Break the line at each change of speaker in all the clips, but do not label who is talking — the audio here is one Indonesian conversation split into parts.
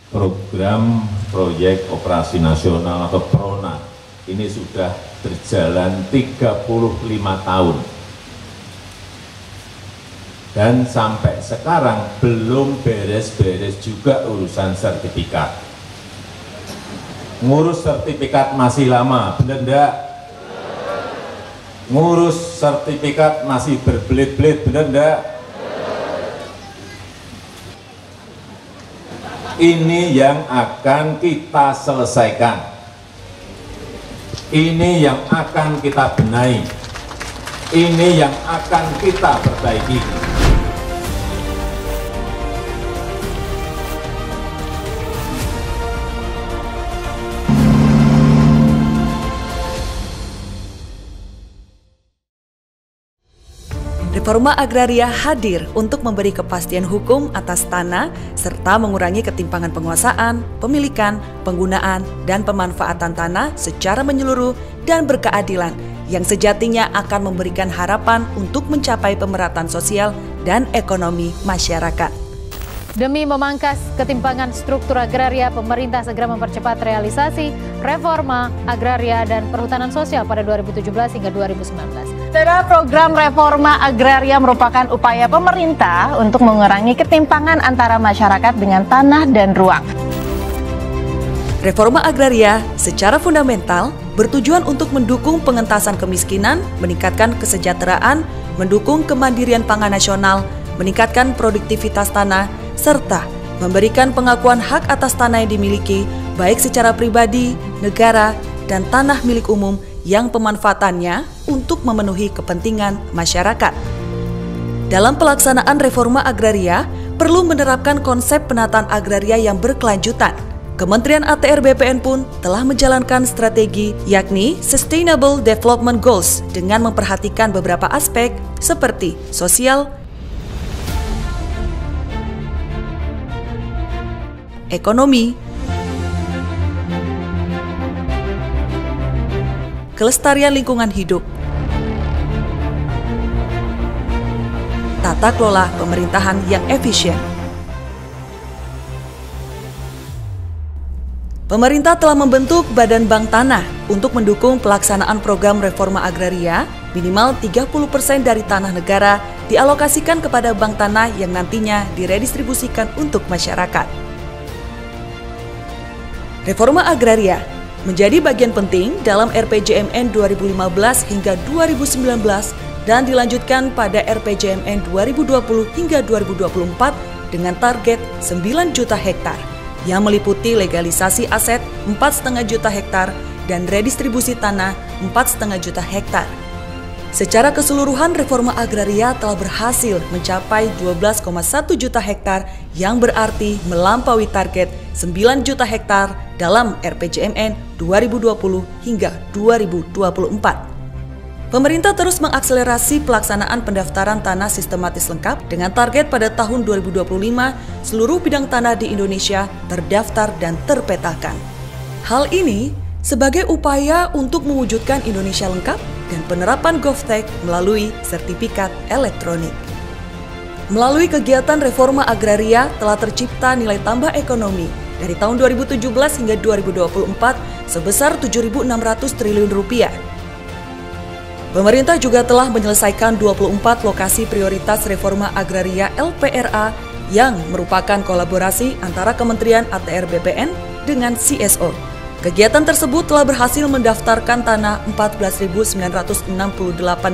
Program Proyek Operasi Nasional atau PRONA ini sudah berjalan 35 tahun. Dan sampai sekarang belum beres-beres juga urusan sertifikat. Ngurus sertifikat masih lama, bener enggak? Ngurus sertifikat masih berbelit-belit, bener enggak? Ini yang akan kita selesaikan. Ini yang akan kita benahi. Ini yang akan kita perbaiki.
Reforma agraria hadir untuk memberi kepastian hukum atas tanah serta mengurangi ketimpangan penguasaan, pemilikan, penggunaan, dan pemanfaatan tanah secara menyeluruh dan berkeadilan yang sejatinya akan memberikan harapan untuk mencapai pemerataan sosial dan ekonomi masyarakat.
Demi memangkas ketimpangan struktur agraria, pemerintah segera mempercepat realisasi reforma agraria dan perhutanan sosial pada 2017 hingga 2019.
Saudara, program reforma agraria merupakan upaya pemerintah untuk mengurangi ketimpangan antara masyarakat dengan tanah dan ruang.
Reforma agraria secara fundamental bertujuan untuk mendukung pengentasan kemiskinan, meningkatkan kesejahteraan, mendukung kemandirian pangan nasional, meningkatkan produktivitas tanah, serta memberikan pengakuan hak atas tanah yang dimiliki baik secara pribadi, negara, dan tanah milik umum yang pemanfaatannya untuk memenuhi kepentingan masyarakat. Dalam pelaksanaan reforma agraria, perlu menerapkan konsep penataan agraria yang berkelanjutan. Kementerian ATR BPN pun telah menjalankan strategi yakni Sustainable Development Goals dengan memperhatikan beberapa aspek seperti sosial, ekonomi, kelestarian lingkungan hidup, tata kelola pemerintahan yang efisien. Pemerintah telah membentuk Badan Bank Tanah untuk mendukung pelaksanaan program reforma agraria. Minimal 30% dari tanah negara dialokasikan kepada bank tanah yang nantinya diredistribusikan untuk masyarakat. Reforma agraria menjadi bagian penting dalam RPJMN 2015 hingga 2019 dan dilanjutkan pada RPJMN 2020 hingga 2024 dengan target 9 juta hektar yang meliputi legalisasi aset 4,5 juta hektar dan redistribusi tanah 4,5 juta hektar. Secara keseluruhan reforma agraria telah berhasil mencapai 12,1 juta hektar yang berarti melampaui target 9 juta hektar dalam RPJMN 2020 hingga 2024. Pemerintah terus mengakselerasi pelaksanaan pendaftaran tanah sistematis lengkap dengan target pada tahun 2025 seluruh bidang tanah di Indonesia terdaftar dan terpetakan. Hal ini sebagai upaya untuk mewujudkan Indonesia lengkap dan penerapan GovTech melalui sertifikat elektronik. Melalui kegiatan reforma agraria telah tercipta nilai tambah ekonomi dari tahun 2017 hingga 2024 sebesar Rp7.600 triliun. Pemerintah juga telah menyelesaikan 24 lokasi prioritas reforma agraria LPRA yang merupakan kolaborasi antara Kementerian ATR BPN dengan CSO. Kegiatan tersebut telah berhasil mendaftarkan tanah 14.968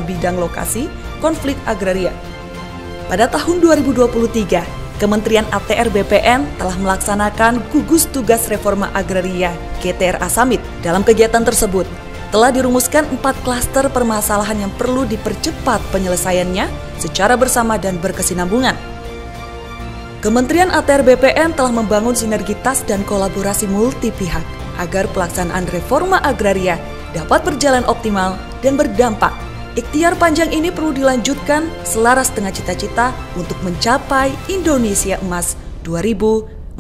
bidang lokasi konflik agraria. Pada tahun 2023, Kementerian ATR BPN telah melaksanakan gugus tugas reforma agraria GTRA Summit. Dalam kegiatan tersebut, telah dirumuskan 4 klaster permasalahan yang perlu dipercepat penyelesaiannya secara bersama dan berkesinambungan. Kementerian ATR BPN telah membangun sinergitas dan kolaborasi multi pihak agar pelaksanaan reforma agraria dapat berjalan optimal dan berdampak. Ikhtiar panjang ini perlu dilanjutkan selaras dengan cita-cita untuk mencapai Indonesia Emas 2045.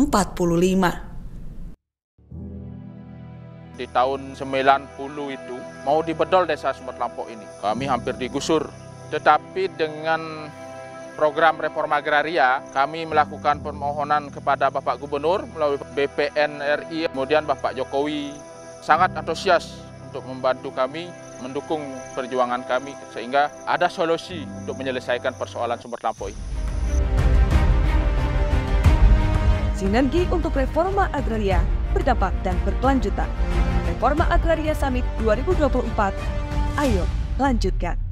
Di tahun 90 itu mau dibedol desa Sumber Lampok ini. Kami hampir digusur. Tetapi dengan program reforma agraria, kami melakukan permohonan kepada Bapak Gubernur melalui BPN RI, kemudian Bapak Jokowi sangat antusias untuk membantu kami, mendukung perjuangan kami sehingga ada solusi untuk menyelesaikan persoalan sumber lampau ini.
Sinergi untuk reforma agraria berdampak dan berkelanjutan. Reforma Agraria Summit 2024, ayo lanjutkan.